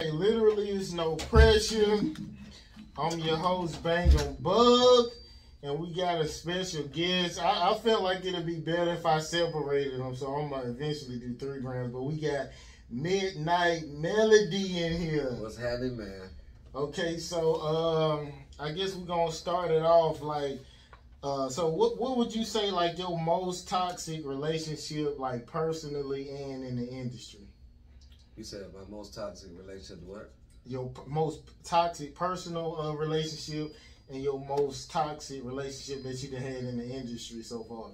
Okay, literally, it's no pressure. I'm your host, Bangem Bugg, and we got a special guest. I felt like it'd be better if I separated them, so I'm gonna eventually do 3 grams. But we got Midnite Melody in here. What's happening, man? Okay, so I guess we're gonna start it off like. So what would you say like your most toxic relationship, like personally and in the industry? You said my most toxic relationship to what? Your most toxic personal relationship and your most toxic relationship that you've had in the industry so far.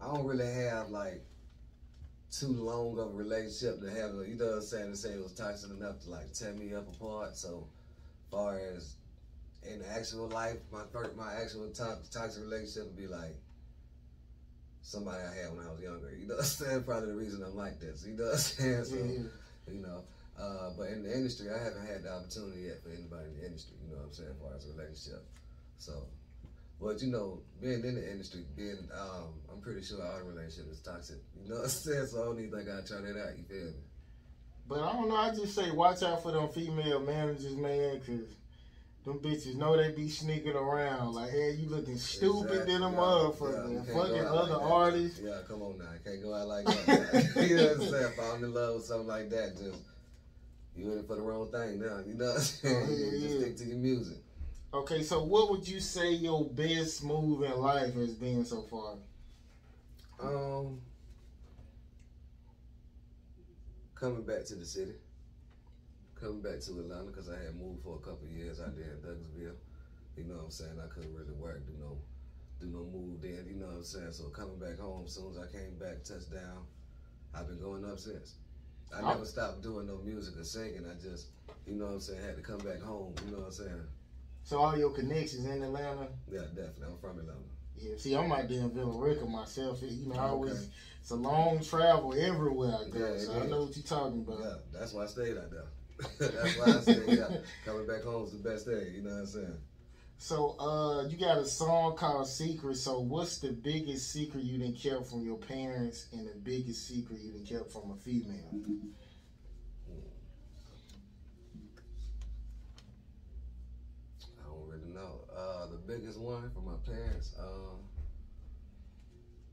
I don't really have like too long of a relationship to have, you know what I'm saying, to say it was toxic enough to like tear me up apart. So as far as in actual life, my actual toxic relationship would be like somebody I had when I was younger. You know what I'm saying? Probably the reason I'm like this. You know what I'm saying? So, you know, but in the industry, I haven't had the opportunity yet for anybody in the industry. You know what I'm saying? As far as a relationship. So, but you know, being in the industry, I'm pretty sure our relationship is toxic. You know what I'm saying? So I don't even think I'll try that out. You feel me? But I don't know. I just say watch out for them female managers, man, because them bitches know they be sneaking around. Like, hey, you looking stupid than a motherfucker. Fucking other like artists. Yeah, come on now. You can't go out like that. You know what I'm saying? Falling in love with something like that, just, you in it for the wrong thing now. You know what I'm saying? Just stick to your music. Okay, so what would you say your best move in life has been so far? Coming back to the city. Coming back to Atlanta because I had moved for a couple of years out there in Douglasville. You know what I'm saying? I couldn't really work, do no move then, you know what I'm saying? So coming back home, as soon as I came back, touchdown, I've been going up since. I never stopped doing no music or singing. I just, you know what I'm saying, had to come back home, you know what I'm saying? So all your connections in Atlanta? Yeah, definitely. I'm from Atlanta. Yeah, see, I'm out there in Villa Rica myself. You know, it's a long travel everywhere I go, so I know what you're talking about. Yeah, that's why I stayed out there. That's why I said, yeah, coming back home is the best thing, you know what I'm saying? So, you got a song called Secret. So, what's the biggest secret you done kept from your parents and the biggest secret you done kept from a female? I don't really know. The biggest one from my parents,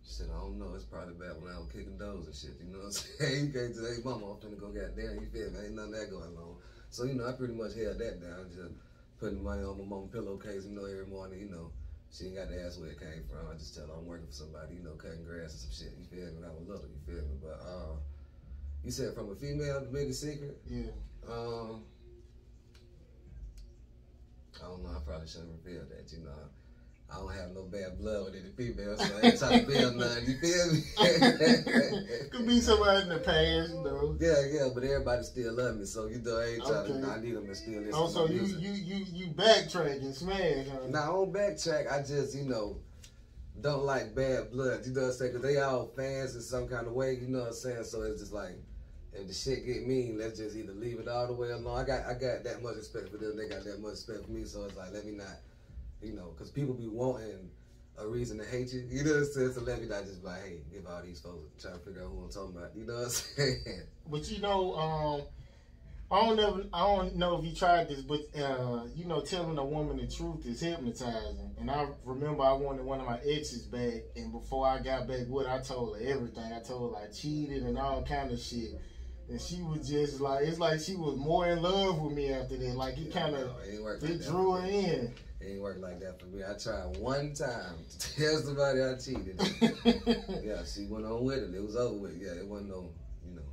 shit, I don't know. It's probably back when I was kicking doors and shit, you know what I'm saying? You can't say, hey, mama, I'm finna go goddamn, you feel me? Ain't none of that going on. So, you know, I pretty much held that down, just putting money on my mama's pillowcase, you know, every morning, you know. She ain't got to ask where it came from. I just tell her I'm working for somebody, you know, cutting grass and some shit, you feel me? When I was little, you feel me? But, you said from a female, the biggest secret? Yeah. I don't know, I probably shouldn't reveal that, you know. I don't have no bad blood with any females, so I ain't trying to build none, you feel me? Could be somebody in the past, you know. Yeah, but everybody still love me, so you know, I ain't trying to, I need them to still listen to my so music. you backtrack and smash, huh? Nah, I don't backtrack, I just, you know, don't like bad blood, you know what I'm saying? Because they all fans in some kind of way, you know what I'm saying? So it's just like, if the shit get mean, let's just either leave it all the way alone. I got that much respect for them, they got that much respect for me, so it's like, let me not. You know, because people be wanting a reason to hate you. You know what I'm saying? So let me not just be like, hey, give all these folks trying to figure out who I'm talking about. You know what I'm saying? But you know, I don't know if you tried this, but you know, telling a woman the truth is hypnotizing. And I remember I wanted one of my exes back, and before I got back with her, I told her everything. I told her I cheated and all kind of shit. And she was just like, it's like she was more in love with me after that. Like it kind of, it drew her in. It ain't work like that for me. I tried one time to tell somebody I cheated. Yeah, she went on with it. It was over with. Yeah, it wasn't no, you know.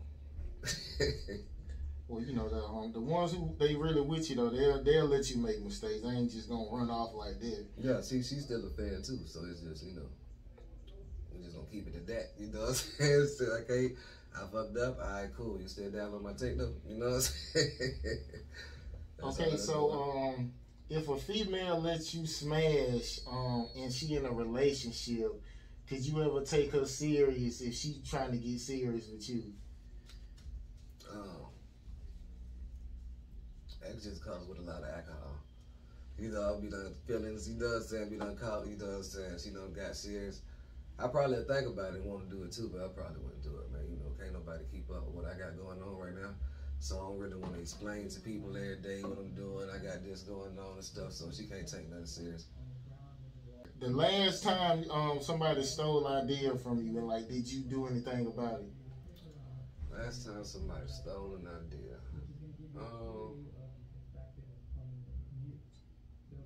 Well, you know, the ones who they really with you though, they'll let you make mistakes. They ain't just gonna run off like that. Yeah, see, she's still a fan too. So it's just, you know, we're just gonna keep it at that. You know what I'm saying? So, okay, I fucked up. All right, cool. You still down on my tape though? You know what I'm saying? Okay, so if a female lets you smash, and she in a relationship, could you ever take her serious if she trying to get serious with you? That just comes with a lot of alcohol. You know, I'll be done feelings, you know what I'm saying? Be done caught, you know what I'm saying? She done got serious. I probably think about it and want to do it too, but I probably wouldn't do it, man. You know, can't nobody keep up with what I got going on right now. So I don't really want to explain to people every day what I'm doing. I got this going on and stuff, so she can't take nothing serious. The last time somebody stole an idea from you, and like, did you do anything about it? Last time somebody stole an idea.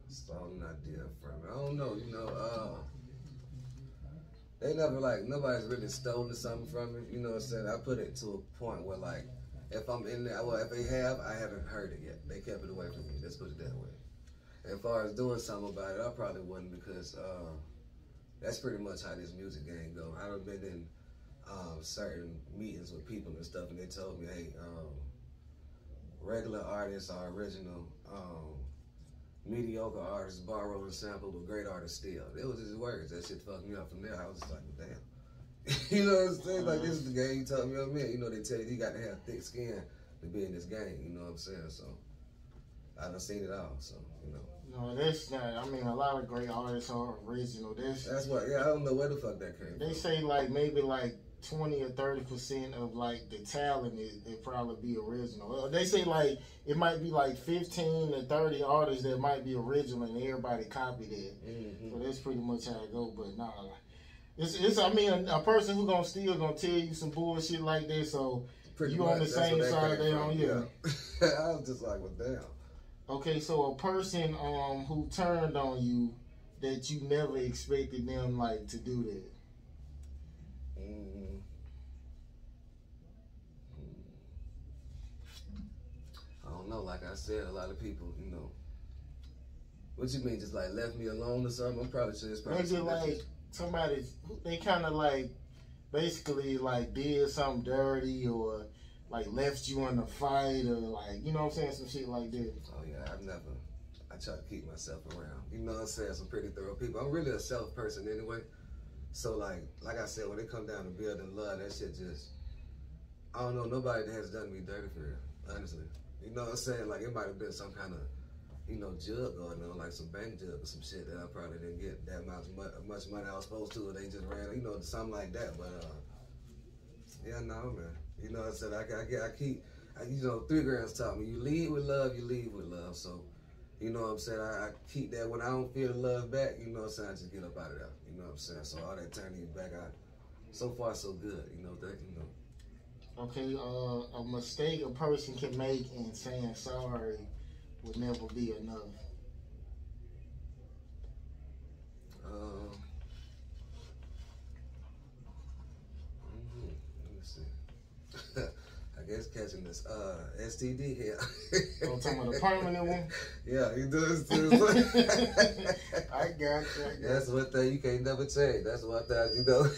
Stole an idea from me. I don't know, you know, they never, like, nobody's really stolen something from me. You know what I'm saying? I put it to a point where, like, if I'm in there, well, if they have, I haven't heard it yet. They kept it away from me. Let's put it that way. As far as doing something about it, I probably wouldn't, because that's pretty much how this music game go. I've been in certain meetings with people and stuff, and they told me, hey, regular artists are original, mediocre artists borrow and sample, but great artists steal. It was his words. That shit fucked me up from there. I was just like, well, damn. You know what I'm saying? Like, this is the game you told me I'm in. You know, they tell you got to have thick skin to be in this game. You know what I'm saying? So, I done seen it all, so, you know. No, that's not. I mean, a lot of great artists are original. That's what. Yeah, I don't know where the fuck that came from. They say like maybe like 20 or 30% of like the talent it probably be original. They say like it might be like 15 to 30 artists that might be original and everybody copied it. Mm-hmm. So that's pretty much how it go. But nah, it's. I mean, a person who still gonna tell you some bullshit like this. So pretty you much, on the same side they on you. Yeah. I was just like, well, damn. Okay, so a person who turned on you that you never expected them like to do that. I don't know. Like I said, a lot of people, you know. What you mean, just like left me alone or something? I'm probably sure it's probably maybe like somebody they kind of like basically like did something dirty or like left you in a fight or like, you know what I'm saying, some shit like that. Oh yeah, I try to keep myself around. You know what I'm saying? Some pretty thorough people. I'm really a self person anyway. So like I said, when it come down to building love, that shit just, I don't know nobody that has done me dirty for real, honestly. You know what I'm saying? Like it might have been some kind of, you know, jug going on, like some bank jug or some shit that I probably didn't get that much money I was supposed to, or they just ran, you know, something like that. But yeah, no, man. You know what I'm saying? I keep, you know, 3 grams taught me, you lead with love, you leave with love. So, you know what I'm saying? I keep that when I don't feel the love back, you know what I'm saying? I just get up out of there. You know what I'm saying? So all that turning you back, so far so good. You know that, you know. Okay, a mistake a person can make in saying sorry would never be enough. Let me see. I guess catching this STD here. I'm talking about the permanent one? Yeah, he does too. I got you. That's one thing you can't never change. That's one thing you know.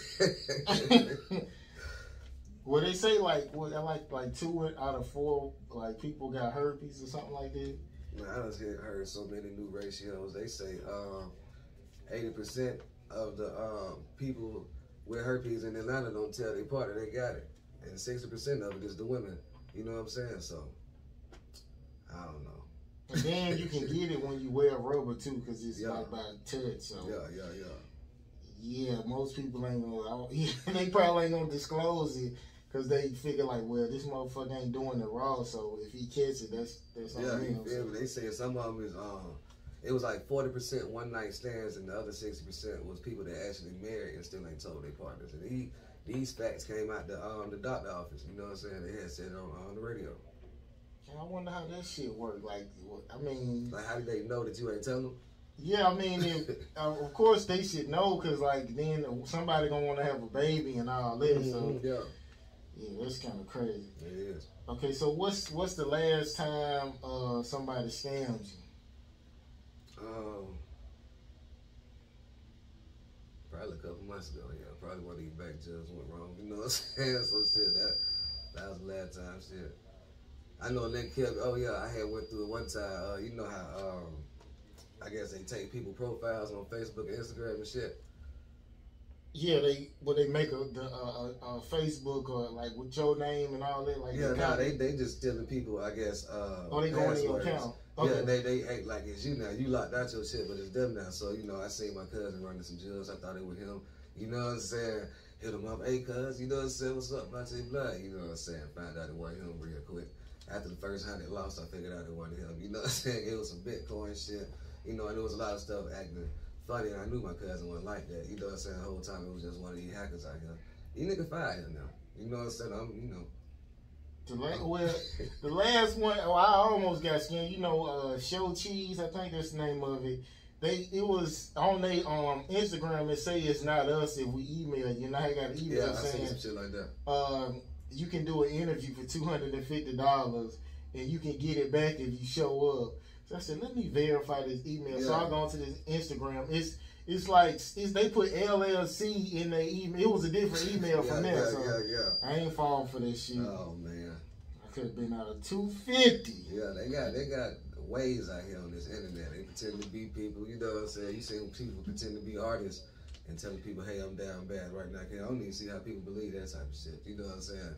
Well, they say like 2 out of 4 like people got herpes or something like that. Man, I just heard so many new ratios. They say 80% of the people with herpes in Atlanta don't tell their partner they got it, and 60% of it is the women. You know what I'm saying? So I don't know. And then you can get it when you wear rubber too, because it's like by touch. So yeah, most people ain't gonna. They probably ain't gonna disclose it. Cause they figure like, well, this motherfucker ain't doing it raw, so if he catch it, that's on him. Yeah, they say some of them is it was like 40% one night stands, and the other 60% was people that actually married and still ain't told their partners. And these facts came out the doctor office. You know what I'm saying? They had said it on the radio. I wonder how that shit worked. Like, I mean, like how did they know that you ain't telling them? Yeah, I mean, of course they should know, cause like then somebody gonna want to have a baby and all that. So yeah, that's kind of crazy. It is. Okay, so what's the last time somebody scammed you? Probably a couple months ago. Yeah, probably one of these bank jobs went wrong. You know what I'm saying? So shit, that was the last time. Shit, I know Lynn kept. Oh yeah, I had went through it one time. You know how I guess they take people profiles on Facebook and Instagram and shit. Yeah, they make a Facebook or like with your name and all that. Like they just stealing people. I guess. They go in your account. Okay. Yeah, they act like it's you now. You locked out your shit, but it's them now. So you know, I seen my cousin running some jewels. I thought it was him. You know what I'm saying? Hit him up, hey cuz, you know what I'm saying? What's up, blah, blah, blah. You know what I'm saying? Found out it wasn't him real quick. After the first 100 lost, I figured out it wasn't him. You know what I'm saying? It was some Bitcoin shit. You know, and there was a lot of stuff acting funny, and I knew my cousin wasn't like that. You know what I'm saying? The whole time it was just one of these hackers out here. You nigga fired him now. You know what I'm saying? You know. The last one, I almost got skinned. You know, Show Cheese, I think that's the name of it. It was on their Instagram. It say it's not us if we email you. Now I got an email saying some shit like that. You can do an interview for $250 and you can get it back if you show up. So I said, let me verify this email. Yeah. So I go onto this Instagram. It's like they put LLC in their email. It was a different email from them. So I ain't falling for this shit. Oh man, I could have been out of $250. Yeah, they got ways out here on this internet. They pretend to be people. You know what I'm saying? You see people pretend to be artists and telling people, hey, I'm down bad right now. I don't even see how people believe that type of shit. You know what I'm saying?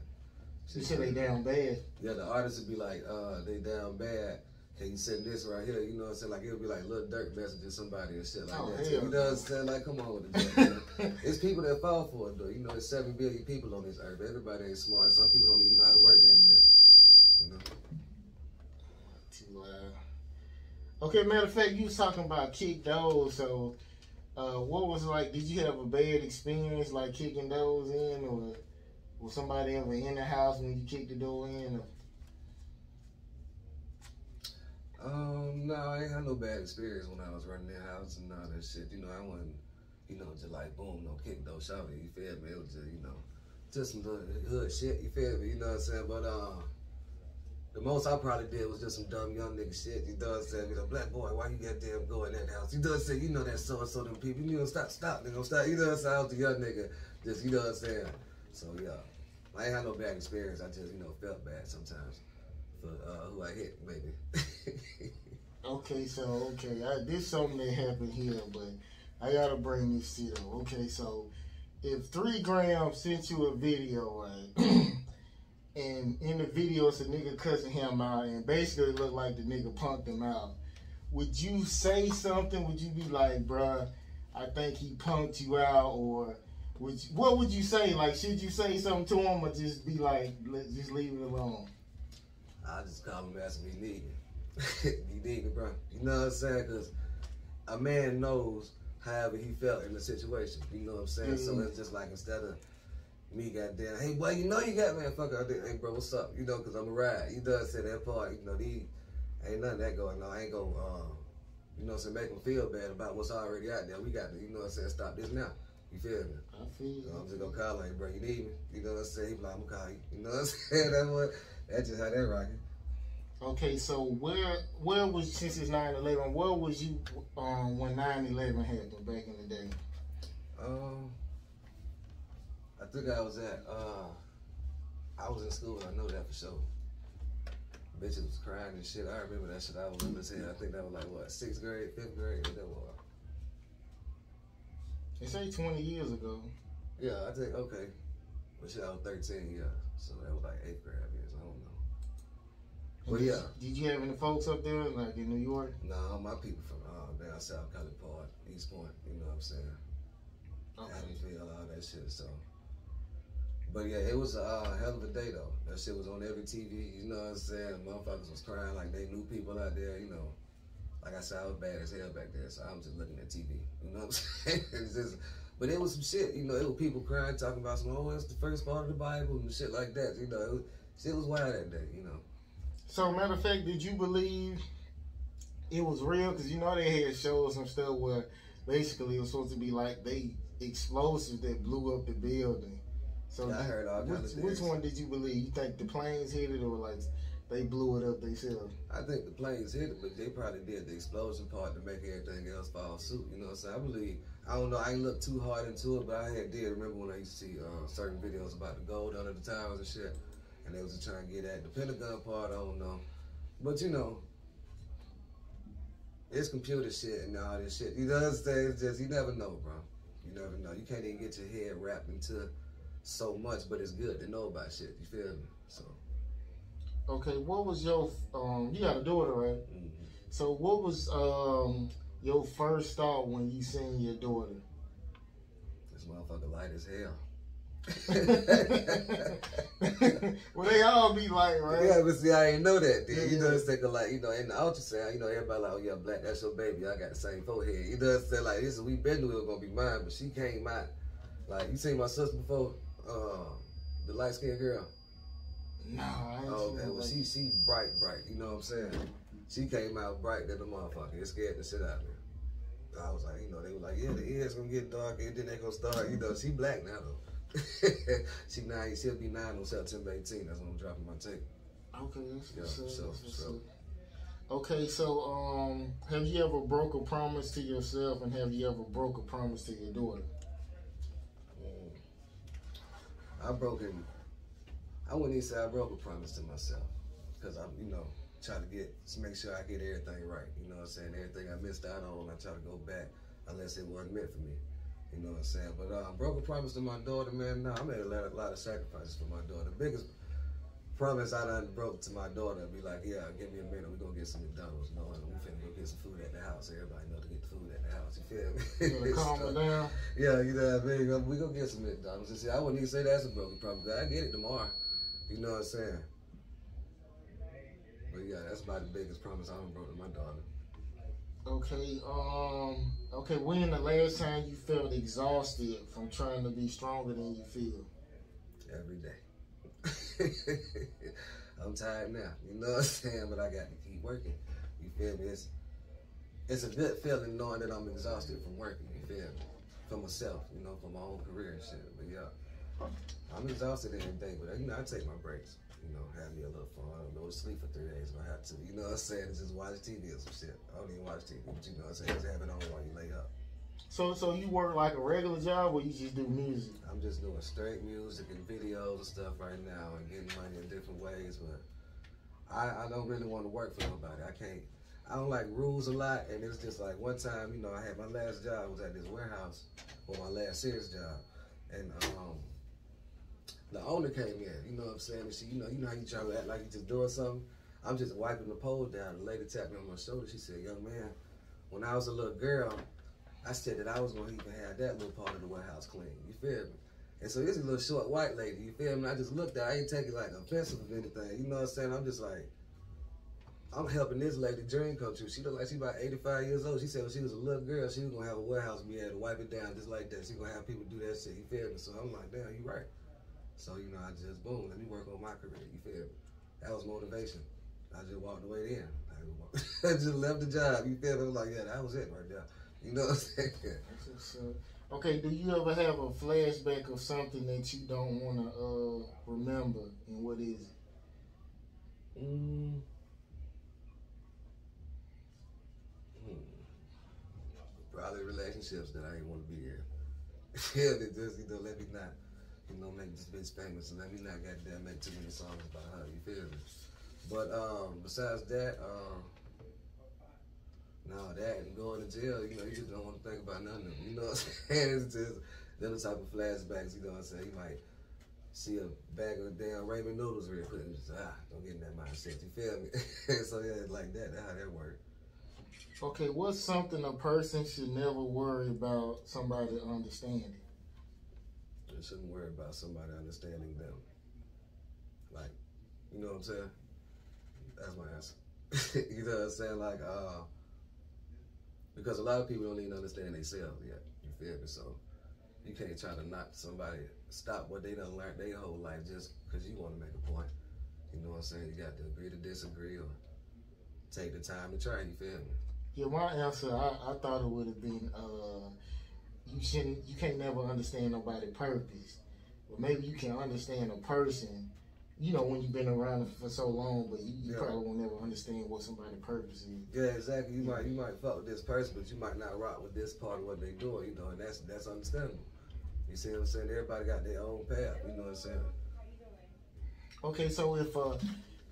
You said they down bad. Yeah, the artists would be like, they down bad. Can you send this right here? You know what I'm saying? Like, it would be like Lil Durk messaging somebody and shit like that. You know what I'm saying? Like, come on with the joke, man. It's people that fall for it, though. You know, there's 7 billion people on this earth. Everybody ain't smart. Some people don't even know how to work the internet. You know? Okay, matter of fact, you was talking about kick those. So, what was it like? Did you have a bad experience, like kicking those in, or was somebody ever in the house when you kicked the door in? Or? No, I ain't had no bad experience when I was running the house and all that shit. You know, I wasn't, you know, just like boom, no kick door shouting. You feel me? It was just, you know, just some hood shit. You feel me? You know what I'm saying? But the most I probably did was just some dumb young nigga shit. You know what I'm saying? You know, black boy, why you goddamn go in that house? You know what I'm saying? You know that so and so them people. You know, stop, nigga, stop. You know what I'm saying? I was the young nigga. Just, you know what I'm saying? So yeah, I ain't had no bad experience. I just, you know, felt bad sometimes for who I hit, maybe. Okay, so this something that happened here, but I gotta bring this to you. Okay, so if 3 Grams sent you a video, right, and in the video it's a nigga cussing him out, and basically it looked like the nigga punked him out, would you say something? Would you be like, bruh, I think he punked you out, or what would you say? Like, should you say something to him, or just be like, just leave it alone? I just call him, ask him if he need it. You need it, bro. You know what I'm saying? Because a man knows however he felt in the situation. You know what I'm saying? Mm-hmm. So it's just like, instead of me goddamn, hey boy, you know you got, man, fuck it, hey bro, what's up? You know, because I'm a ride. You know what I'm saying? That part, you know, ain't nothing that going on. I ain't gonna, you know what I'm saying, make them feel bad about what's already out there. We got to, you know what I'm saying, stop this now. You feel me? I feel you. So I'm just gonna call him, bro, you need me? You know what I'm saying? He be like, I'm gonna call you. You know what I'm saying? That's just how that rocking. Okay, so where was, since it's 9/11, where was you when 9/11 happened back in the day? I think I was I was in school, I know that for sure. Bitches was crying and shit. I remember that shit. I was remember saying, I think that was like, what, 6th grade, 5th grade, what that was. They say 20 years ago. Yeah, I think, okay. Well, shit, I was 13, yeah. So that was like 8th grade, I guess. I don't know. But yeah. Did you have any folks up there, like in New York? Nah, my people from down south, College Park, East Point, you know what I'm saying? Okay. Happyfield, all that shit, so. But yeah, it was a hell of a day though. That shit was on every TV, you know what I'm saying? Motherfuckers was crying like they knew people out there, you know. Like I said, I was bad as hell back there, so I was just looking at TV, you know what I'm saying? It's just, but it was some shit, you know, it was people crying, talking about some, oh, it's the first part of the Bible and shit like that, you know. Shit was wild that day, you know. So, matter of fact, did you believe it was real? Because, you know, they had shows and stuff where basically it was supposed to be like they explosives that blew up the building. So yeah, I heard all kinds of things. Which one did you believe? You think the planes hit it or like they blew it up themselves? I think the planes hit it, but they probably did the explosion part to make everything else fall suit. You know what I'm saying? I believe, I don't know, I ain't looked too hard into it, but I did remember when I used to see certain videos about the gold under the towers and shit. And they was just trying to get at the Pentagon part, I don't know. But you know, it's computer shit and all this shit. You know what I'm saying? It's just, you never know, bro. You never know. You can't even get your head wrapped into so much, but it's good to know about shit. You feel me? So. Okay, what was your, you got a daughter, right? Mm-hmm. So what was your first thought when you seen your daughter? This motherfucker light as hell. Well, they all be like, right? Yeah, but see, I ain't know that. Then. Yeah, You know, it's like, in the ultrasound, everybody like, oh yeah, black, that's your baby. I got the same forehead. You know what I'm saying? Like, this, we been knew it was gonna be mine, but she came out. Like, you seen my sister before? The light skinned girl. No, I ain't Oh, okay. seen Well, that. she bright. You know what I'm saying? She came out bright than the motherfucker. It scared the shit out of me. I was like, they were like, yeah, the ears gonna get darker, and then they gonna start. She black now though. She'll be 9 on September 18th. That's when I'm dropping my tape. Okay, that's Yeah, what's up. That's what's so. up. Okay, so have you ever broke a promise to yourself, and have you ever broke a promise to your daughter? I wouldn't even say I broke a promise to myself, because I'm, try to make sure I get everything right. You know what I'm saying? Everything I missed out on, I try to go back, unless it wasn't meant for me. You know what I'm saying? But broke a promise to my daughter, man. No, I made a lot of sacrifices for my daughter. The biggest promise I done broke to my daughter be like, yeah, give me a minute, we gonna get some McDonald's. We finna go get some food at the house. Everybody know to get the food at the house. You feel me? You gonna calm her down? Yeah, you know what I mean? We gonna get some McDonald's. And see, I wouldn't even say that's a broken promise. I get it tomorrow. You know what I'm saying? But yeah, that's about the biggest promise I done broke to my daughter. Okay, when the last time you felt exhausted from trying to be stronger than you feel? Every day. I'm tired now, you know what I'm saying? But I got to keep working. You feel me? It's a good feeling knowing that I'm exhausted from working, you feel me? For myself, for my own career and shit. But yeah, I'm exhausted every day, but I take my breaks. Have me a little fun. I don't go to sleep for 3 days if I have to. You know what I'm saying? Just watch TV or some shit. I don't even watch TV, but you know what I'm saying? Just have it on while you lay up. So you work like a regular job, or you just do music? I'm just doing straight music and videos and stuff right now and getting money in different ways, but I don't really want to work for nobody. I don't like rules a lot, and it's just like one time, I had my last job was at this warehouse, or my last serious job, and the owner came in, you know what I'm saying, and she, you know how you try to act like you just doing something? I'm just wiping the pole down. The lady tapped me on my shoulder. She said, young man, when I was a little girl, I said that I was going to even have that little part of the warehouse clean. You feel me? And so this is a little short white lady, you feel me? I just looked at her. I ain't taking like offensive of anything. You know what I'm saying? I'm just like, I'm helping this lady dream come true. She look like she about 85 years old. She said when she was a little girl, she was going to have a warehouse, be able to wipe it down just like that. She going to have people do that shit. You feel me? So I'm like, damn, you right. So, I just, boom, let me work on my career. You feel me? That was motivation. I just walked away then. I just left the job. You feel me? I'm like, yeah, that was it right there. You know what I'm saying? Okay, do you ever have a flashback of something that you don't want to remember, and what is it? Probably relationships that I ain't want to be in. Yeah, they just, let me not, make this bitch famous, and let me not goddamn make too many songs about her, you feel me? But besides that, no, that and going to jail, you just don't want to think about none of them. You know what I'm saying? It's just them type of flashbacks, you know what I'm saying? You might see a bag of damn ramen noodles real quick and just, don't get in that mindset, you feel me? So yeah, it's like that, that's how that works. Okay, what's something a person should never worry about somebody understanding? They shouldn't worry about somebody understanding them. Like, you know what I'm saying? That's my answer. You know what I'm saying? Like, because a lot of people don't even understand themselves yet. You feel me? So you can't try to knock somebody, stop what they done learned their whole life just because you want to make a point. You know what I'm saying? You got to agree to disagree or take the time to try. You feel me? Yeah, my answer, I thought it would have been, you can't never understand nobody's purpose. But maybe you can understand a person, when you've been around for so long, but you probably won't never understand what somebody's purpose is. Yeah, exactly. You might fuck with this person, but you might not rock with this part of what they doing, and that's understandable. You see what I'm saying? Everybody got their own path, you know what I'm saying? Okay, so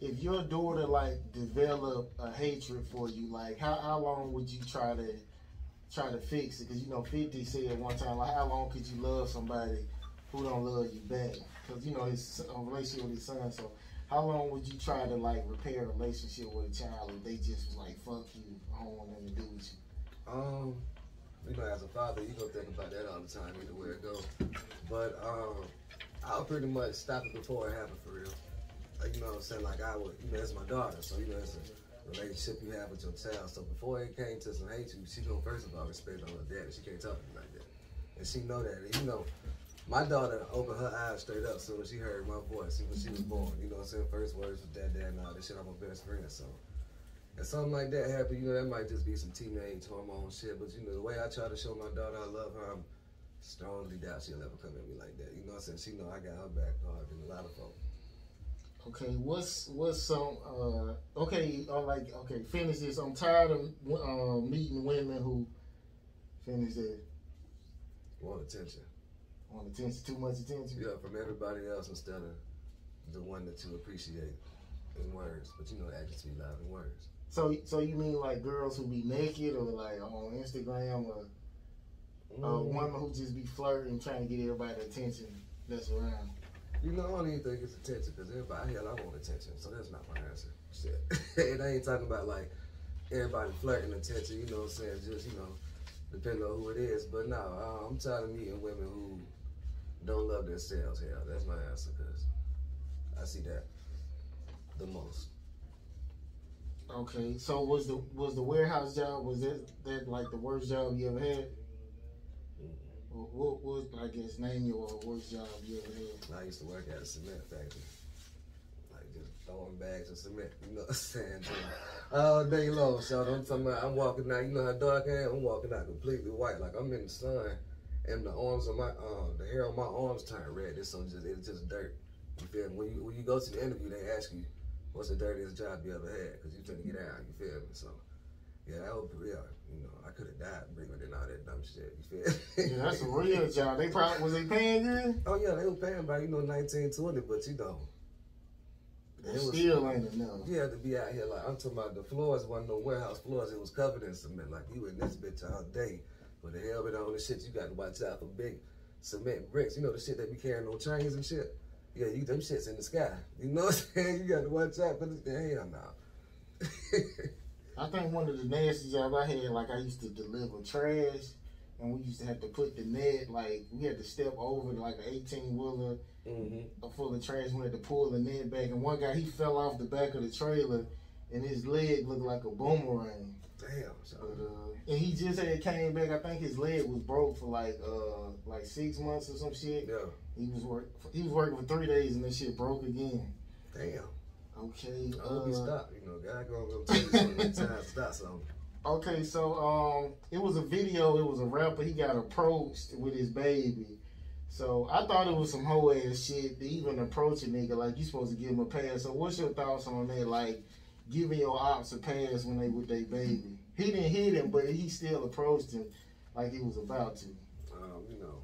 if your daughter develop a hatred for you, how long would you try to fix it? Because 50 said one time, how long could you love somebody who don't love you back? Because it's a relationship with his son. So how long would you try to repair a relationship with a child if they just was like, fuck you, I don't want nothing to do with you? you know, as a father, you gonna think about that all the time, either way it goes. But I'll pretty much stop it before it happens for real. Like, you know what I'm saying? Like I would, you know, it's my daughter, so you know, it's a relationship you have with your child. So before it came to some hate, she gonna first of all respect on her dad. She can't talk to me like that, and she know that. And, you know, my daughter opened her eyes straight up soon as she heard my voice when she was born. You know what I'm saying? First words was dad, and all this shit. I'm my best friend, so. If something like that happen, you know, that might just be some teenage hormone shit. But, you know, the way I try to show my daughter I love her, I'm strongly doubt she'll ever come at me like that. You know what I'm saying? She know I got her back harder than a lot of folks. Okay, what's some, finish this. I'm tired of meeting women who, finish that. Want attention. Want attention, too much attention? Yeah, from everybody else instead of the one that you appreciate in words. But, you know, actions be loud in words. So you mean like girls who be naked or like on Instagram or a woman who just be flirting, trying to get everybody's attention that's around? You know, I don't even think it's attention because everybody, hell, I want attention. So that's not my answer. Shit. And I ain't talking about like everybody flirting attention, you know what I'm saying? Just, you know, depending on who it is. But no, I'm tired of meeting women who don't love themselves. Hell, that's my answer because I see that the most. Okay, so was the warehouse job, was that like the worst job you ever had? What I guess name your worst job you ever had? I used to work at a cement factory, like just throwing bags of cement. You know what I'm saying? All day long, so I'm talking about. I'm walking out. You know how dark I am. I'm walking out completely white, like I'm in the sun, and the arms of my the hair on my arms turn red. It's just dirt. You feel me? When you go to the interview, they ask you, what's the dirtiest job you ever had? Because you trying to get out, you feel me? So, yeah, that was real. You know, I could have died breathing and all that dumb shit, you feel me? Yeah, that's a real job. Was they paying good? Oh, yeah, they were paying by, you know, 19, 20, but you know. It still ain't enough. You had to be out here, like, I'm talking about the floors, wasn't no warehouse floors, it was covered in cement. Like, you in this bitch all day. With the helmet on and shit, you got to watch out for big cement bricks. You know, the shit they be carrying on trains and shit? Yeah, them shit's in the sky. You know what I'm saying? You got to watch out for this. Hell no. I think one of the nasty jobs I had, like I used to deliver trash, and we used to have to put the net, like we had to step over like an 18-wheeler full of trash. We had to pull the net back, and one guy, he fell off the back of the trailer, and his leg looked like a boomerang. Damn. And he just had came back. I think his leg was broke for like 6 months or some shit. Yeah. He was working for 3 days, and that shit broke again. Damn. Okay. I hope he stopped. You know, God gonna tell you something time to stop something. Okay, so it was a video. It was a rapper. He got approached with his baby. So I thought it was some hoe ass shit to even approach a nigga like you supposed to give him a pass. So what's your thoughts on that? Like giving your ops a pass when they with their baby. He didn't hit him, but he still approached him like he was about to. You know,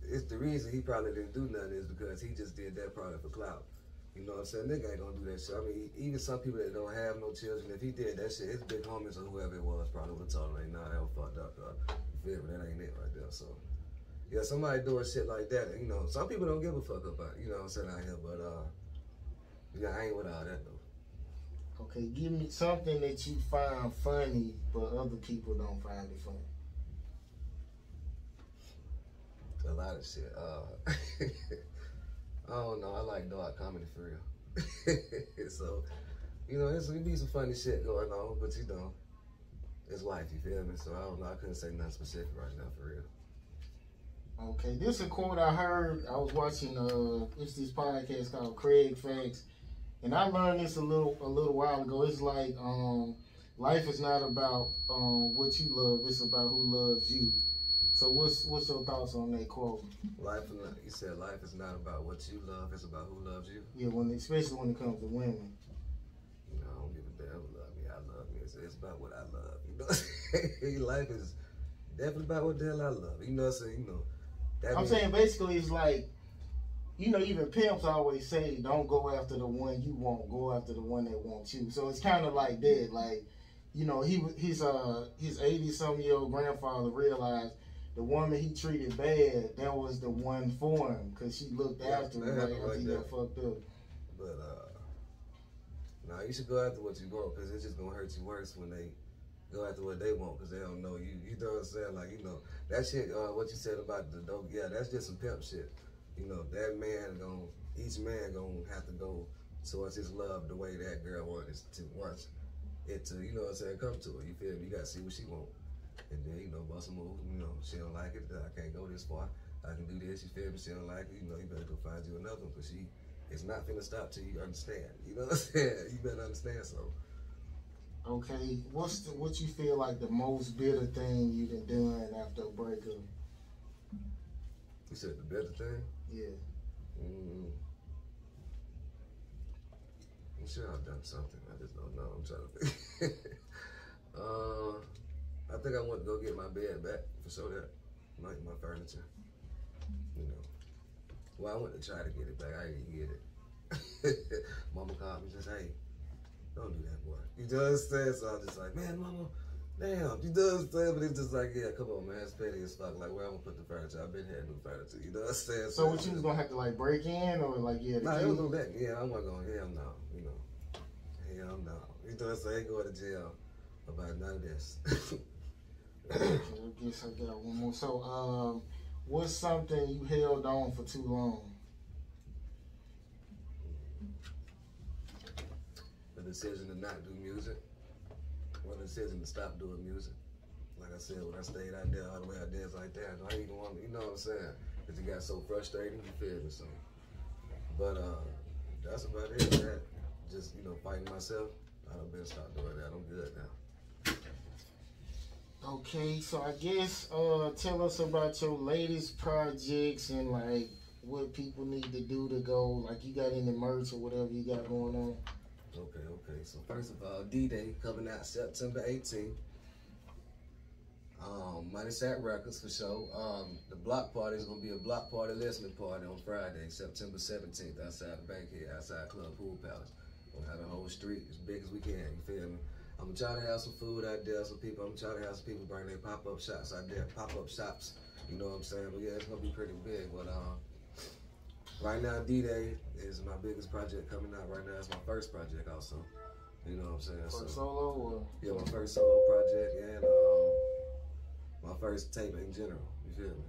it's the reason he probably didn't do nothing is because he just did that probably for clout. You know what I'm saying? Nigga ain't gonna do that shit. I mean, even some people that don't have no children, if he did that shit, his big homies or whoever it was probably would have told him, nah, that was fucked up, dog. You feel me? That ain't it right there. So, yeah, somebody doing shit like that, you know, some people don't give a fuck about it, you know what I'm saying, out here, but, yeah, I ain't with all that, though. Okay, give me something that you find funny, but other people don't find it funny. A lot of shit. I don't know. I like dark comedy for real. So, you know, it be some funny shit going on, but you know, it's life, you feel me? So I don't know. I couldn't say nothing specific right now for real. Okay, this is a quote I heard. I was watching it's this podcast called Craig Facts, and I learned this a little while ago. It's like life is not about what you love; it's about who loves you. So what's your thoughts on that quote? You said life is not about what you love; it's about who loves you. Yeah, especially when it comes to women. You know, I don't give a damn who love me. I love me. It's about what I love. You know, life is definitely about what the hell I love. You know what I'm saying? You know. I'm saying basically it's like, you know, even pimps always say, don't go after the one you want, go after the one that wants you. So it's kind of like that. Like, you know, his 80-something-year-old grandfather realized the woman he treated bad, that was the one for him, because she looked after him after he got fucked up. But, nah, you should go after what you want, because it's just going to hurt you worse when they go after what they want because they don't know you. You know what I'm saying? Like, you know, that shit, what you said about the dope, yeah, that's just some pimp shit. You know, that man each man gonna have to go towards his love the way that girl wants it to, you know what I'm saying, come to her. You feel me? You gotta see what she want. And then, you know, bust a move, you know, she don't like it, I can't go this far. I can do this, you feel me? She don't like it, you know, you better go find you another one because she is not finna stop till you understand. You know what I'm saying? You better understand so. Okay, what you feel like the most bitter thing you done after a breakup? You said the bitter thing? Yeah. I'm sure I've done something. I just don't know. I'm trying to think. I think I want to go get my bed back for sure that my furniture. You know. Well, I went to try to get it back. I didn't get it. Mama called me and said, hey, don't do that, boy. You know what I'm saying? So I was just like, man, mama, damn. You know what I'm saying? But it's just like, yeah, come on, man. It's petty as fuck. Like, where I'm going to put the furniture? I've been had new furniture. You know what I'm saying? So what you was going to have to, like, break in or, like, yeah, the nah, key? it was going back. Yeah, I'm not going, hell no. You know. Hell no. You know what I'm saying? I ain't going to jail about none of this. Okay, I guess I got one more. So, what's something you held on for too long? The decision to not do music, or the decision to stop doing music. Like I said, when I stayed out there all the way out there, it's like, damn, I ain't even want to, you know what I'm saying? Because it got so frustrating, you feel me? So, but that's about it. That just, you know, fighting myself. I done been stop doing that. I'm good now. Okay, so I guess tell us about your latest projects and like what people need to do to go. Like you got any merch or whatever you got going on. Okay. So first of all, D-Day coming out September 18th. Money Sack Records for sure. The block party is gonna be a block party listening party on Friday, September 17th, outside the Bankhead, outside Club Pool Palace. We'll have the whole street as big as we can. You feel me? I'm gonna try to have some food out there. I'm gonna try to have some people bring their pop-up shops out there. Pop-up shops. You know what I'm saying? But yeah, it's gonna be pretty big. But right now, D-Day is my biggest project coming out right now. It's my first project also. You know what I'm saying? First solo or? Yeah, my first solo project and my first tape in general. You feel me?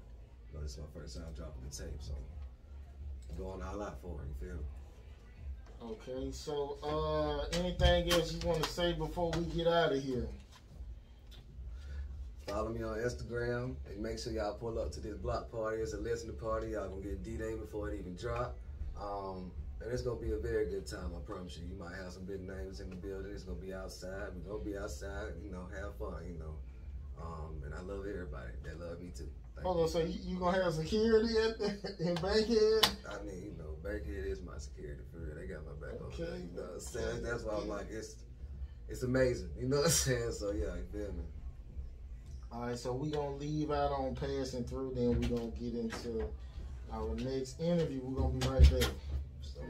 But it's my first time dropping the tape, so I'm going all out for it. You feel me? Okay, so anything else you want to say before we get out of here? Follow me on Instagram and make sure y'all pull up to this block party. It's a listening party. Y'all gonna get D-Day before it even drop. And it's gonna be a very good time, I promise you. You might have some big names in the building. It's gonna be outside. We're gonna be outside, you know, have fun, you know. And I love everybody that love me too. Hold on, so you gonna have security in Bankhead? I mean, you know, Bankhead is my security for real. They got my back on that. You know what I'm saying? That's why I'm like, it's amazing. You know what I'm saying? So yeah, you feel me? All right, so we gonna leave out on passing through. Then we gonna get into our next interview. We're gonna be right back. So.